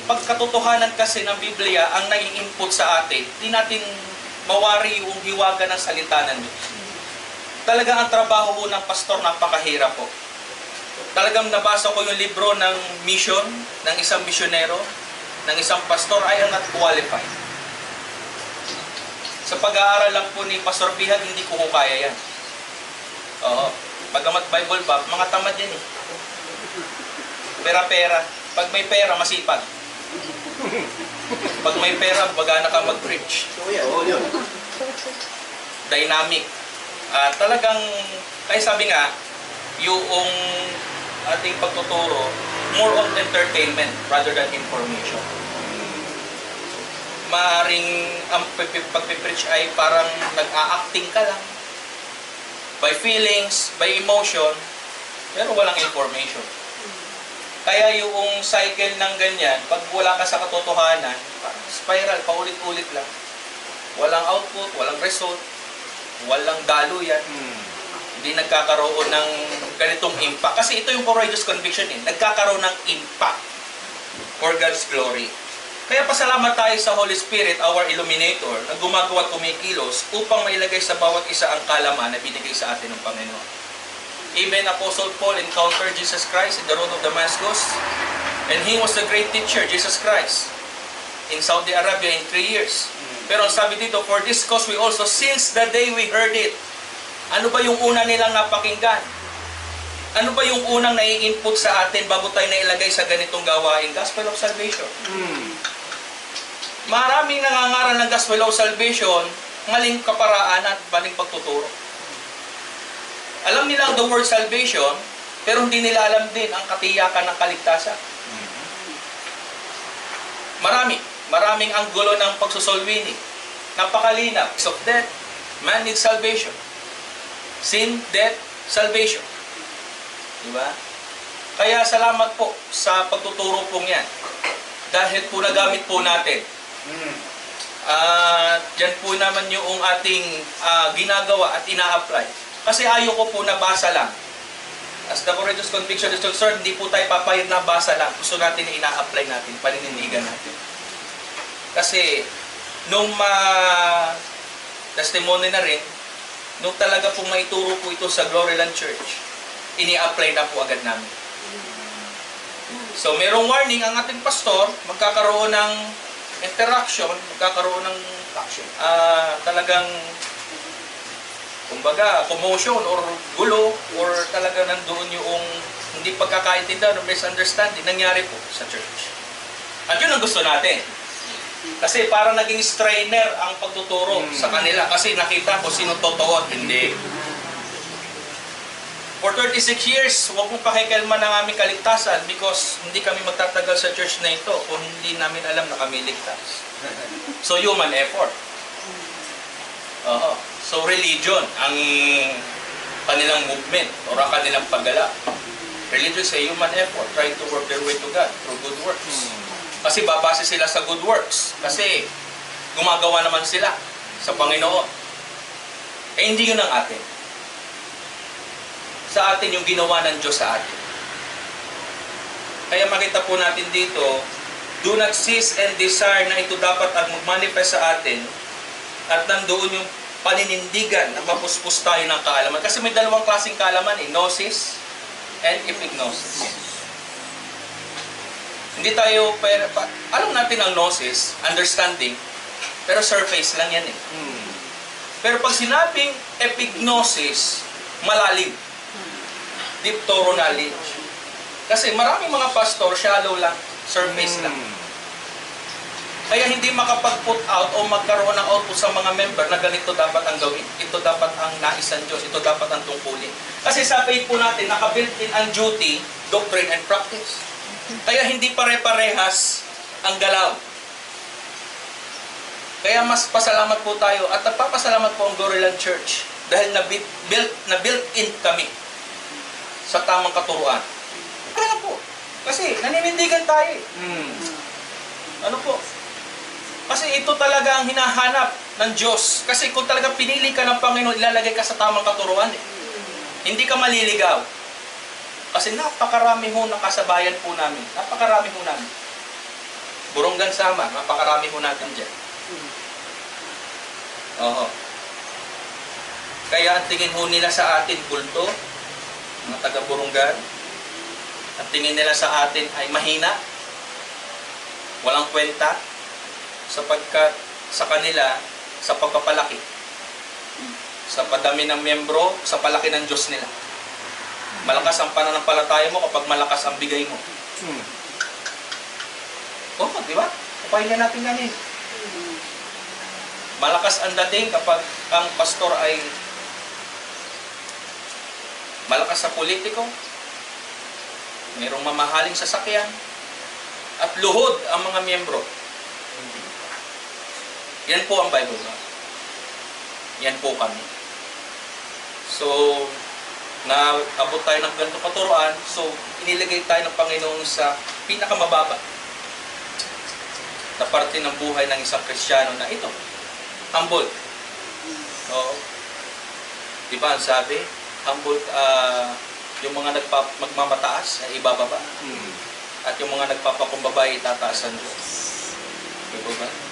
pagkatotohanan kasi ng Biblia ang naging input sa atin, di natin mawari yung hiwaga ng salita ng Diyos. Talagang ang trabaho po ng pastor, napakahirap po. Talagang nabasa ko yung libro ng mission, ng isang misyonero, ng isang pastor, I am not qualified. Sa pag-aaral lang po ni Pastor Bihag, hindi ko kaya yan. Oo. Bagamat Bible ba, mga tamad yan eh. Pera-pera. Pag may pera, masipag. Pag may pera, bagana ka mag-preach. Dynamic. Talagang, kaya sabi nga, yung ating pagtuturo, more of entertainment rather than information. Maaring ang pagpipreach ay parang nag-a-acting ka lang. By feelings, by emotion, pero walang information. Kaya yung cycle ng ganyan, pag wala ka sa katotohanan, spiral, paulit-ulit lang. Walang output, walang result, walang daluyan. Hindi nagkakaroon ng ganitong impact. Kasi ito yung courageous conviction eh. Nagkakaroon ng impact for God's glory. Kaya pasalamat tayo sa Holy Spirit, our illuminator, na gumagawa at kumikilos upang mailagay sa bawat isa ang kalaman na binigay sa atin ng Panginoon. Even Apostle Paul encountered Jesus Christ in the road of Damascus, and he was the great teacher, Jesus Christ, in Saudi Arabia in 3 years. Pero ang sabi dito, for this cause we also, since the day we heard it. Ano ba yung una nilang napakinggan? Ano ba yung unang nai-input sa atin bago tayo nailagay sa ganitong gawain? Gospel of Salvation. Maraming nangangaral ng Gospel of Salvation, maling kaparaan at maling pagtuturo. Alam nila ang the word salvation, pero hindi nila alam din ang katiyakan ng kaligtasan. Maraming ang gulo ng pagsusolwini. Napakalinaw. Of death, man needs salvation. Sin, death, salvation. Diba? Kaya salamat po sa pagtuturo pong yan. Dahil po nagamit po natin. Yan po naman yung ating ginagawa at ina-apply. Kasi ayoko po na basa lang. As the courageous conviction is concerned, hindi po tayo papayag na basa lang. Gusto natin na ina-apply natin, panininigan natin. Kasi, nung testimony na rin, nung talaga pong maituro po ito sa Gloryland Church, ini-apply na po agad namin. So, merong warning ang ating pastor, magkakaroon ng interaction, magkakaroon ng talagang kumbaga, commotion or gulo or talaga nandoon yung hindi pagkakaintindihan or misunderstanding nangyari po sa church. At yun ang gusto natin. Kasi parang naging strainer ang pagtuturo sa kanila kasi nakita ko sino totoo at hindi. For 36 years, huwag mong pakikalman ng aming kaligtasan because hindi kami magtatagal sa church na ito kung hindi namin alam na kami ligtas. So, human effort. So, religion ang kanilang movement or ang kanilang paggala. Religion is a human effort trying to work their way to God through good works. Kasi babase sila sa good works. Kasi gumagawa naman sila sa Panginoon. Eh, hindi yun ang atin. Sa atin yung ginawa ng Diyos sa atin. Kaya makita po natin dito, do not cease and desire na ito dapat ang mag-manifest sa atin at nandoon yung paninindigan na mapuspos tayo ng kaalaman. Kasi may dalawang klaseng kaalaman gnosis and epignosis. Hindi tayo, alam natin ang gnosis, understanding, pero surface lang yan eh. Pero pag sinabing epignosis, malalim. Deep thorough knowledge. Kasi maraming mga pastor, shallow lang, surface lang. Kaya hindi makapag-put out o magkaroon ng output sa mga member na ganito dapat ang gawin. Ito dapat ang nais ng Diyos. Ito dapat ang tungkulin. Kasi sa faith po natin, nakabuilt-in ang duty, doctrine, and practice. Kaya hindi pare-parehas ang galaw. Kaya mas pasalamat po tayo at nagpapasalamat po ang Gloryland Church dahil na-built-in kami sa tamang katuruan. Kaya po. Kasi naninindigan tayo eh. Ano po? Kasi ito talaga ang hinahanap ng Diyos. Kasi kung talaga pinili ka ng Panginoon, ilalagay ka sa tamang katuruan eh. Hindi ka maliligaw. Kasi napakarami ho ng kasabayan po namin. Napakarami ho namin. Burunggan sama, napakarami ho natin dyan. Oo. Kaya ang tingin ho nila sa atin bulto, mga taga-Burunggan. Ang tingin nila sa atin ay mahina, walang kwenta, sapagkat sa kanila, sa pagpapalaki, sa padami ng miyembro, sa palaki ng Diyos nila. Malakas ang pananampalataya mo kapag malakas ang bigay mo. Oo, di ba? Papahinga natin yan eh. Malakas ang dating kapag ang pastor ay malakas sa politiko, mayroong mamahaling sasakyan, at luhod ang mga miyembro. Yan po ang Bible. Yan po kami. So, naabot tayo ng ganito katuruan, so inilagay tayo ng Panginoon sa pinakamababa na parte ng buhay ng isang Kristiyano na ito, humble. So, di ba ang sabi, humble, yung mga magmamataas ay ibababa. At yung mga nagpapakumbaba ay itataas ang Diyos. Di ba ba?